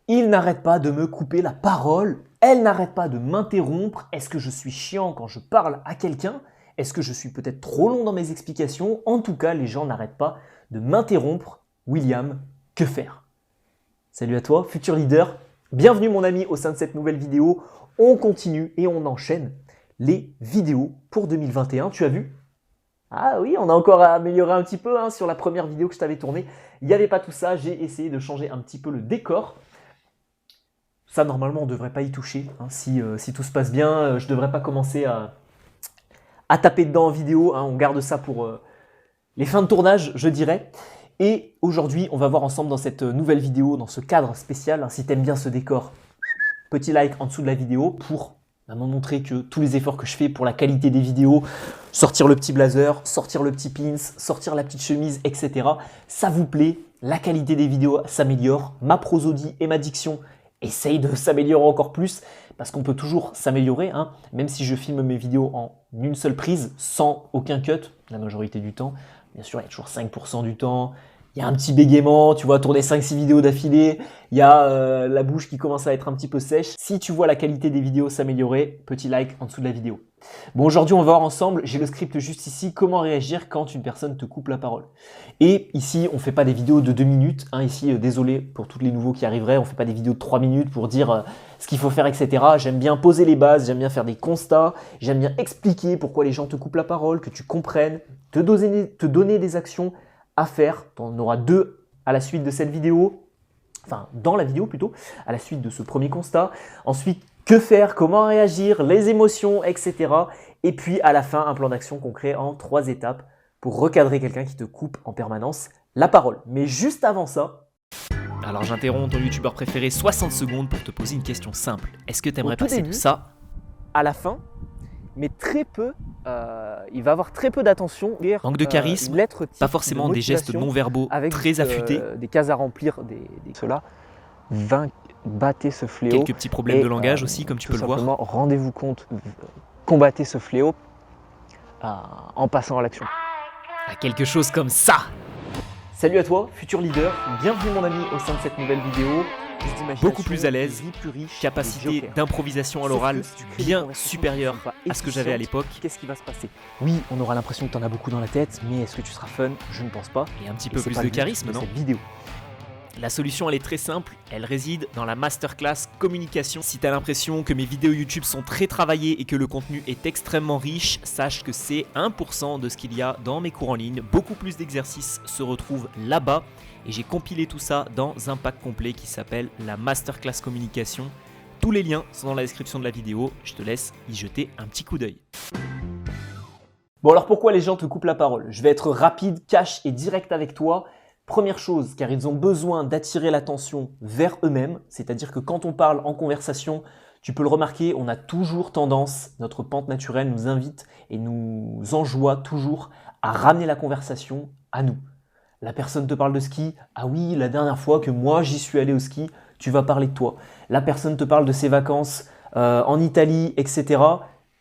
Il n'arrête pas de me couper la parole, elle n'arrête pas de m'interrompre. Est-ce que je suis chiant quand je parle à quelqu'un? Est-ce que je suis peut-être trop long dans mes explications? En tout cas, les gens n'arrêtent pas de m'interrompre. William, que faire? Salut à toi, futur leader. Bienvenue mon ami au sein de cette nouvelle vidéo. On continue et on enchaîne les vidéos pour 2021. Tu as vu? Ah oui, on a encore à améliorer un petit peu sur la première vidéo que je t'avais tournée. Il n'y avait pas tout ça, j'ai essayé de changer un petit peu le décor. Ça, normalement, on ne devrait pas y toucher. Si tout se passe bien, je ne devrais pas commencer à taper dedans en vidéo. On garde ça pour les fins de tournage, je dirais. Et aujourd'hui, on va voir ensemble dans cette nouvelle vidéo, dans ce cadre spécial, si tu aimes bien ce décor, petit like en dessous de la vidéo pour me montrer que tous les efforts que je fais pour la qualité des vidéos, sortir le petit blazer, sortir le petit pins, sortir la petite chemise, etc. Ça vous plaît, la qualité des vidéos s'améliore, ma prosodie et ma diction essaye de s'améliorer encore plus parce qu'on peut toujours s'améliorer, même si je filme mes vidéos en une seule prise, sans aucun cut, la majorité du temps. Bien sûr, il y a toujours 5% du temps, il y a un petit bégaiement, tu vois, tourner 5-6 vidéos d'affilée, il y a la bouche qui commence à être un petit peu sèche. Si tu vois la qualité des vidéos s'améliorer, petit like en dessous de la vidéo. Bon, aujourd'hui, on va voir ensemble, j'ai le script juste ici, comment réagir quand une personne te coupe la parole. Et ici, on ne fait pas des vidéos de 2 minutes. Ici, désolé pour tous les nouveaux qui arriveraient, on ne fait pas des vidéos de 3 minutes pour dire ce qu'il faut faire, etc. J'aime bien poser les bases, j'aime bien faire des constats, j'aime bien expliquer pourquoi les gens te coupent la parole, que tu comprennes, te donner des actions à faire. Tu en auras 2 à la suite de cette vidéo, enfin dans la vidéo plutôt, à la suite de ce premier constat. Ensuite, que faire, comment réagir, les émotions, etc. Et puis à la fin, un plan d'action concret en 3 étapes pour recadrer quelqu'un qui te coupe en permanence la parole. Mais juste avant ça... Alors j'interromps ton youtubeur préféré 60 secondes pour te poser une question simple. Est-ce que tu aimerais passer début, de ça à la fin, mais très peu, il va avoir très peu d'attention. Manque de charisme, pas forcément des gestes non verbaux avec très affûtés, des cases à remplir, cela. Battez ce fléau. quelques petits problèmes de langage aussi, comme tu peux le voir. Rendez-vous compte, combattez ce fléau en passant à l'action. Quelque chose comme ça. Salut à toi, futur leader, bienvenue mon ami au sein de cette nouvelle vidéo. Beaucoup plus à l'aise, capacité d'improvisation à l'oral bien supérieure à ce que j'avais à l'époque. Qu'est-ce qui va se passer? Oui, on aura l'impression que tu en as beaucoup dans la tête, mais est-ce que tu seras fun? Je ne pense pas. Et un petit peu plus de charisme, non? Cette vidéo. La solution, elle est très simple, elle réside dans la masterclass communication. Si tu as l'impression que mes vidéos YouTube sont très travaillées et que le contenu est extrêmement riche, sache que c'est 1% de ce qu'il y a dans mes cours en ligne. Beaucoup plus d'exercices se retrouvent là-bas et j'ai compilé tout ça dans un pack complet qui s'appelle la masterclass communication. Tous les liens sont dans la description de la vidéo, je te laisse y jeter un petit coup d'œil. Bon alors pourquoi les gens te coupent la parole? Je vais être rapide, cash et direct avec toi. Première chose, car ils ont besoin d'attirer l'attention vers eux-mêmes, c'est-à-dire que quand on parle en conversation, tu peux le remarquer, on a toujours tendance, notre pente naturelle nous invite et nous enjoint toujours à ramener la conversation à nous. La personne te parle de ski, ah oui, la dernière fois que moi j'y suis allé au ski, tu vas parler de toi. La personne te parle de ses vacances en Italie, etc.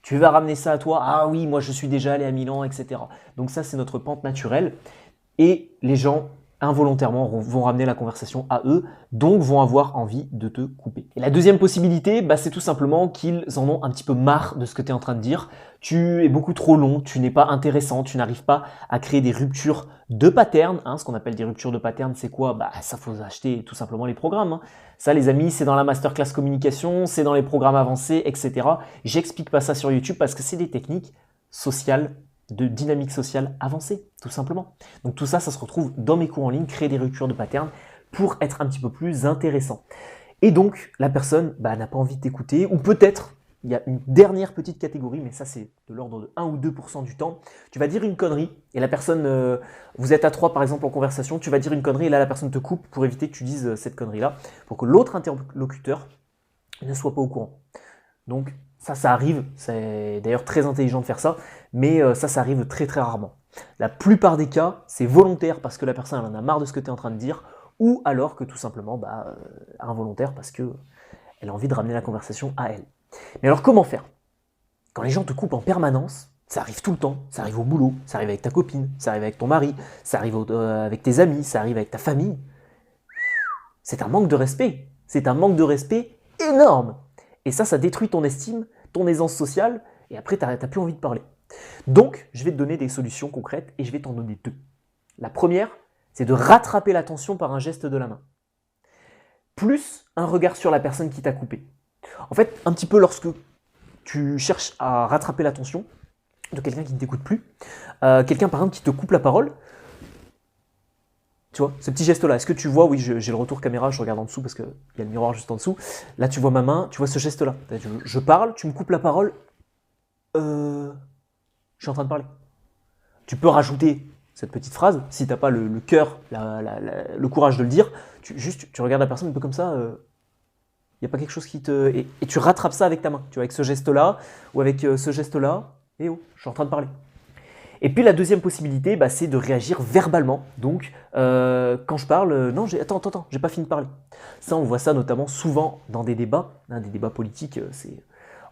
Tu vas ramener ça à toi, ah oui, moi je suis déjà allé à Milan, etc. Donc ça c'est notre pente naturelle et les gens involontairement vont ramener la conversation à eux, donc vont avoir envie de te couper. Et la deuxième possibilité, c'est tout simplement qu'ils en ont un petit peu marre de ce que tu es en train de dire. Tu es beaucoup trop long, tu n'es pas intéressant, tu n'arrives pas à créer des ruptures de pattern. Ce qu'on appelle des ruptures de pattern, c'est quoi? Ça faut acheter tout simplement les programmes. Ça les amis, c'est dans la masterclass communication, c'est dans les programmes avancés, etc. J'explique pas ça sur YouTube parce que c'est des techniques sociales, de dynamique sociale avancée, tout simplement. Donc tout ça, ça se retrouve dans mes cours en ligne, créer des ruptures de pattern pour être un petit peu plus intéressant. Et donc, la personne n'a pas envie de t'écouter, ou peut-être, il y a une dernière petite catégorie, mais ça c'est de l'ordre de 1 ou 2% du temps, tu vas dire une connerie, et la personne, vous êtes à 3 par exemple en conversation, tu vas dire une connerie, et là la personne te coupe pour éviter que tu dises cette connerie-là, pour que l'autre interlocuteur ne soit pas au courant. Donc, ça arrive, c'est d'ailleurs très intelligent de faire ça, mais ça arrive très très rarement. La plupart des cas, c'est volontaire parce que la personne elle en a marre de ce que tu es en train de dire, ou alors que tout simplement involontaire parce qu'elle a envie de ramener la conversation à elle. Mais alors comment faire? Quand les gens te coupent en permanence, ça arrive tout le temps, ça arrive au boulot, ça arrive avec ta copine, ça arrive avec ton mari, ça arrive avec tes amis, ça arrive avec ta famille. C'est un manque de respect. C'est un manque de respect énorme. Et ça détruit ton estime, ton aisance sociale, et après, tu n'as plus envie de parler. Donc, je vais te donner des solutions concrètes, et je vais t'en donner 2. La première, c'est de rattraper l'attention par un geste de la main. Plus un regard sur la personne qui t'a coupé. En fait, un petit peu lorsque tu cherches à rattraper l'attention de quelqu'un qui ne t'écoute plus, quelqu'un par exemple qui te coupe la parole, tu vois, ce petit geste-là, est-ce que tu vois, oui, j'ai le retour caméra, je regarde en dessous parce qu'il y a le miroir juste en dessous, là tu vois ma main, tu vois ce geste-là, je parle, tu me coupes la parole, je suis en train de parler. Tu peux rajouter cette petite phrase, si tu n'as pas le cœur, le courage de le dire, tu regardes la personne un peu comme ça, il n'y a pas quelque chose qui te... Et tu rattrapes ça avec ta main, tu vois, avec ce geste-là, ou avec ce geste-là, et oh, je suis en train de parler. Et puis la deuxième possibilité, c'est de réagir verbalement. Donc, quand je parle, non, attends, j'ai pas fini de parler. Ça, on voit ça notamment souvent dans des débats politiques.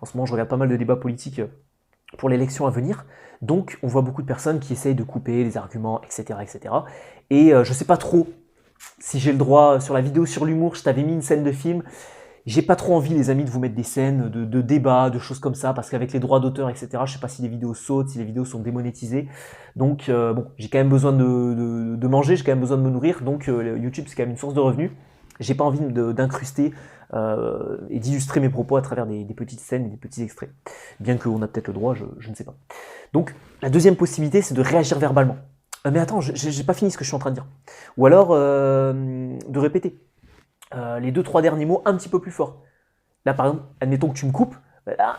En ce moment, je regarde pas mal de débats politiques pour l'élection à venir. Donc, on voit beaucoup de personnes qui essayent de couper les arguments, etc., etc. Et je sais pas trop si j'ai le droit, sur la vidéo sur l'humour, je t'avais mis une scène de film. J'ai pas trop envie, les amis, de vous mettre des scènes de débats, de choses comme ça, parce qu'avec les droits d'auteur, etc., je sais pas si les vidéos sautent, si les vidéos sont démonétisées. Donc, bon, j'ai quand même besoin de manger, j'ai quand même besoin de me nourrir, donc YouTube, c'est quand même une source de revenus. J'ai pas envie d'incruster et d'illustrer mes propos à travers des petites scènes et des petits extraits. Bien qu'on a peut-être le droit, je ne sais pas. Donc, la deuxième possibilité, c'est de réagir verbalement. Mais attends, j'ai pas fini ce que je suis en train de dire. Ou alors, de répéter. Les 2-3 derniers mots un petit peu plus fort. Là, par exemple, admettons que tu me coupes,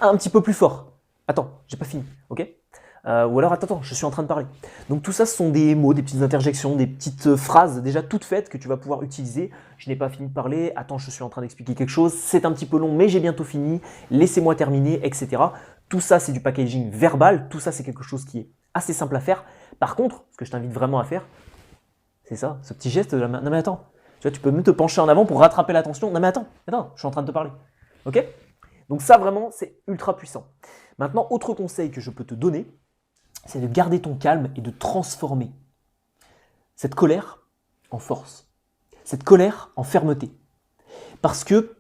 un petit peu plus fort. Attends, j'ai pas fini, ok ? Ou alors, attends, je suis en train de parler. Donc tout ça, ce sont des mots, des petites interjections, des petites phrases déjà toutes faites que tu vas pouvoir utiliser. Je n'ai pas fini de parler, attends, je suis en train d'expliquer quelque chose, c'est un petit peu long, mais j'ai bientôt fini, laissez-moi terminer, etc. Tout ça, c'est du packaging verbal, tout ça, c'est quelque chose qui est assez simple à faire. Par contre, ce que je t'invite vraiment à faire, c'est ça, ce petit geste de la main. Non mais attends. Tu vois, tu peux même te pencher en avant pour rattraper l'attention. Non mais attends, je suis en train de te parler. Ok ? Donc ça vraiment, c'est ultra puissant. Maintenant, autre conseil que je peux te donner, c'est de garder ton calme et de transformer cette colère en force. Cette colère en fermeté. Parce que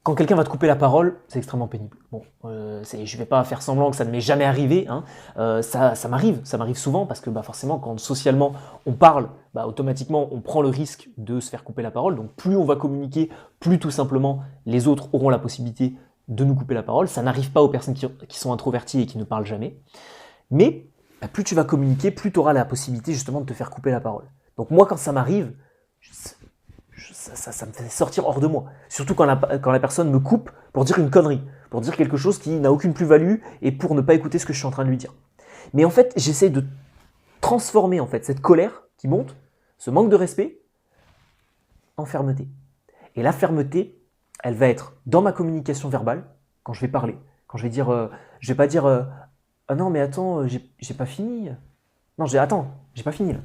quand quelqu'un va te couper la parole, c'est extrêmement pénible. Bon, je ne vais pas faire semblant que ça ne m'est jamais arrivé. Hein. Ça m'arrive souvent parce que forcément, quand socialement on parle, automatiquement on prend le risque de se faire couper la parole. Donc plus on va communiquer, plus tout simplement les autres auront la possibilité de nous couper la parole. Ça n'arrive pas aux personnes qui sont introverties et qui ne parlent jamais. Mais plus tu vas communiquer, plus tu auras la possibilité justement de te faire couper la parole. Donc moi, quand ça m'arrive, ça me fait sortir hors de moi. Surtout quand la personne me coupe pour dire une connerie, pour dire quelque chose qui n'a aucune plus-value et pour ne pas écouter ce que je suis en train de lui dire. Mais en fait, j'essaie de transformer en fait cette colère qui monte, ce manque de respect, en fermeté. Et la fermeté, elle va être dans ma communication verbale, quand je vais parler, quand je vais dire, je vais pas dire ah non mais attends, j'ai pas fini. Non, j'ai pas fini là.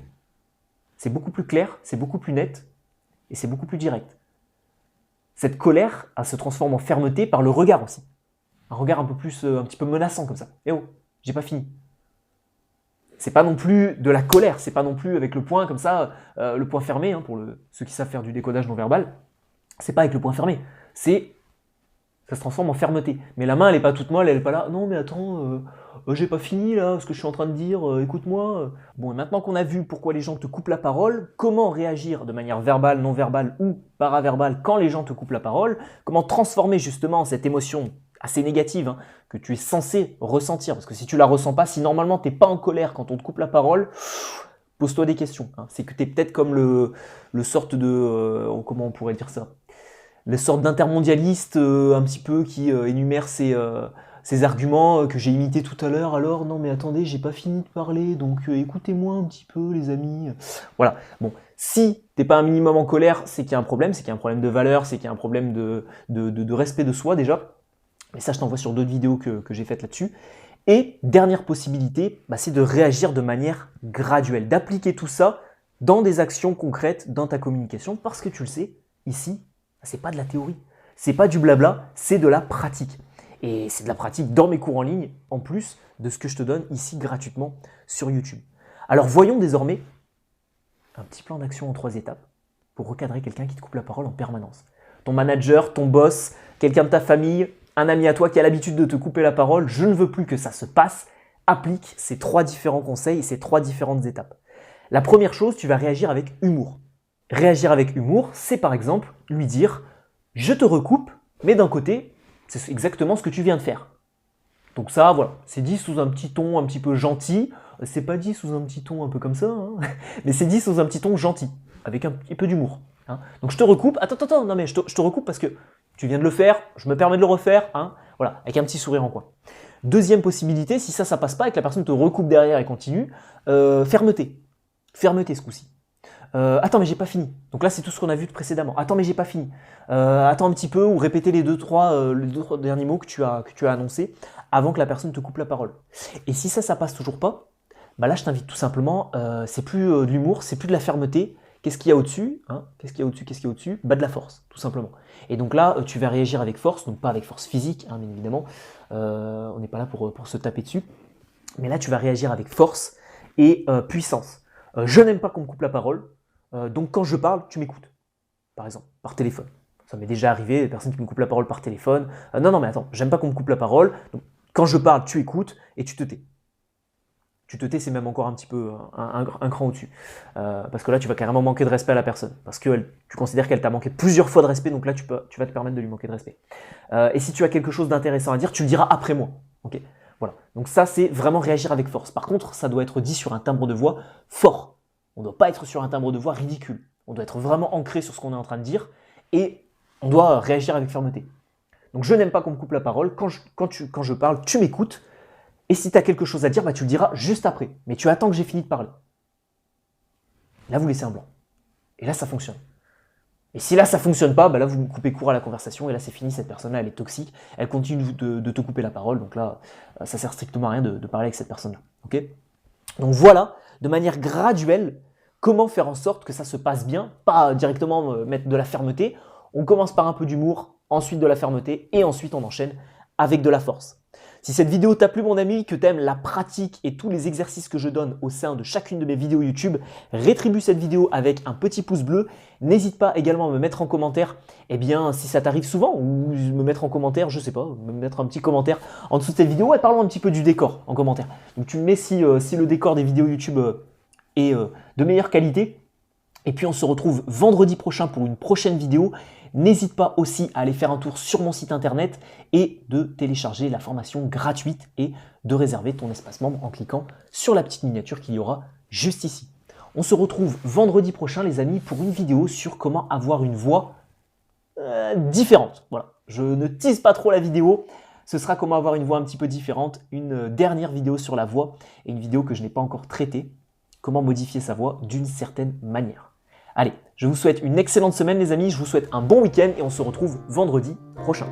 C'est beaucoup plus clair, c'est beaucoup plus net. Et c'est beaucoup plus direct. Cette colère, elle se transforme en fermeté par le regard aussi. Un regard un petit peu menaçant comme ça. Eh oh, j'ai pas fini. C'est pas non plus de la colère, c'est pas non plus avec le poing comme ça, le poing fermé, hein, pour ceux qui savent faire du décodage non verbal. C'est pas avec le poing fermé. Ça se transforme en fermeté. Mais la main, elle est pas toute molle, elle est pas là. Non mais attends, j'ai pas fini là, ce que je suis en train de dire, écoute-moi. Bon, et maintenant qu'on a vu pourquoi les gens te coupent la parole, comment réagir de manière verbale, non verbale ou paraverbale quand les gens te coupent la parole, comment transformer justement cette émotion assez négative que tu es censé ressentir, parce que si tu la ressens pas, si normalement tu n'es pas en colère quand on te coupe la parole, pose-toi des questions. C'est que tu es peut-être comme le sorte de... comment on pourrait dire ça ? Les sortes d'intermondialistes un petit peu qui énumèrent ces arguments que j'ai imités tout à l'heure. Alors, non mais attendez, j'ai pas fini de parler, donc écoutez-moi un petit peu les amis. Voilà, bon, si t'es pas un minimum en colère, c'est qu'il y a un problème, c'est qu'il y a un problème de valeur, c'est qu'il y a un problème de respect de soi déjà. Mais ça, je t'envoie sur d'autres vidéos que j'ai faites là-dessus. Et dernière possibilité, c'est de réagir de manière graduelle, d'appliquer tout ça dans des actions concrètes dans ta communication, parce que tu le sais, ici, c'est pas de la théorie, c'est pas du blabla, c'est de la pratique. Et c'est de la pratique dans mes cours en ligne, en plus de ce que je te donne ici gratuitement sur YouTube. Alors voyons désormais un petit plan d'action en 3 étapes pour recadrer quelqu'un qui te coupe la parole en permanence. ton manager, ton boss, quelqu'un de ta famille, un ami à toi qui a l'habitude de te couper la parole, je ne veux plus que ça se passe. Applique ces 3 différents conseils et ces 3 différentes étapes. La première chose, tu vas réagir avec humour. Réagir avec humour, c'est par exemple lui dire « je te recoupe, mais d'un côté, c'est exactement ce que tu viens de faire ». Donc ça, voilà, c'est dit sous un petit ton un petit peu gentil. C'est pas dit sous un petit ton un peu comme ça, hein, mais c'est dit sous un petit ton gentil, avec un petit peu d'humour. Hein. Donc je te recoupe, attends, non mais je te recoupe parce que tu viens de le faire, je me permets de le refaire, hein, voilà, avec un petit sourire en coin. Deuxième possibilité, si ça passe pas et que la personne te recoupe derrière et continue, fermeté. Fermeté ce coup-ci. Attends, mais j'ai pas fini. Donc là, c'est tout ce qu'on a vu précédemment. Attends, mais j'ai pas fini. Attends un petit peu ou répéter les deux, trois derniers mots que tu as annoncés avant que la personne te coupe la parole. Et si ça passe toujours pas, bah là, je t'invite tout simplement, c'est plus de l'humour, c'est plus de la fermeté. Qu'est-ce qu'il y a au-dessus, hein? Qu'est-ce qu'il y a au-dessus? Bah de la force, tout simplement. Et donc là, tu vas réagir avec force, donc pas avec force physique, hein, bien évidemment. On n'est pas là pour se taper dessus. Mais là, tu vas réagir avec force et puissance. Je n'aime pas qu'on me coupe la parole, donc quand je parle, tu m'écoutes. Par exemple, par téléphone. Ça m'est déjà arrivé, des personnes qui me coupent la parole par téléphone. Non, mais attends, j'aime pas qu'on me coupe la parole. Donc, quand je parle, tu écoutes et tu te tais. Tu te tais, c'est même encore un petit peu un cran au-dessus. Parce que là, tu vas carrément manquer de respect à la personne. Parce que tu considères qu'elle t'a manqué plusieurs fois de respect, donc là, tu vas te permettre de lui manquer de respect. Et si tu as quelque chose d'intéressant à dire, tu le diras après moi. Okay, voilà. Donc ça, c'est vraiment réagir avec force. Par contre, ça doit être dit sur un timbre de voix fort. On ne doit pas être sur un timbre de voix ridicule. On doit être vraiment ancré sur ce qu'on est en train de dire et on doit réagir avec fermeté. Donc je n'aime pas qu'on me coupe la parole. Quand je parle, tu m'écoutes. Et si tu as quelque chose à dire, bah, tu le diras juste après. Mais tu attends que j'ai fini de parler. Là, vous laissez un blanc. Et là, ça fonctionne. Et si là, ça ne fonctionne pas, bah là, vous coupez court à la conversation. Et là, c'est fini. Cette personne-là, elle est toxique. Elle continue de te couper la parole. Donc là, ça sert strictement à rien de parler avec cette personne-là. Okay, donc voilà, de manière graduelle, comment faire en sorte que ça se passe bien. Pas directement mettre de la fermeté. On commence par un peu d'humour, ensuite de la fermeté. Et ensuite, on enchaîne avec de la force. Si cette vidéo t'a plu mon ami, que tu aimes la pratique et tous les exercices que je donne au sein de chacune de mes vidéos YouTube, rétribue cette vidéo avec un petit pouce bleu. N'hésite pas également à me mettre en commentaire, si ça t'arrive souvent, ou me mettre en commentaire, je sais pas, me mettre un petit commentaire en dessous de cette vidéo et parlons un petit peu du décor en commentaire. Donc tu me mets si le décor des vidéos YouTube est de meilleure qualité. Et puis on se retrouve vendredi prochain pour une prochaine vidéo. N'hésite pas aussi à aller faire un tour sur mon site internet et de télécharger la formation gratuite et de réserver ton espace membre en cliquant sur la petite miniature qu'il y aura juste ici. On se retrouve vendredi prochain les amis pour une vidéo sur comment avoir une voix différente. Voilà, je ne tease pas trop la vidéo. Ce sera comment avoir une voix un petit peu différente, une dernière vidéo sur la voix et une vidéo que je n'ai pas encore traitée. Comment modifier sa voix d'une certaine manière. Allez, je vous souhaite une excellente semaine les amis, je vous souhaite un bon week-end et on se retrouve vendredi prochain.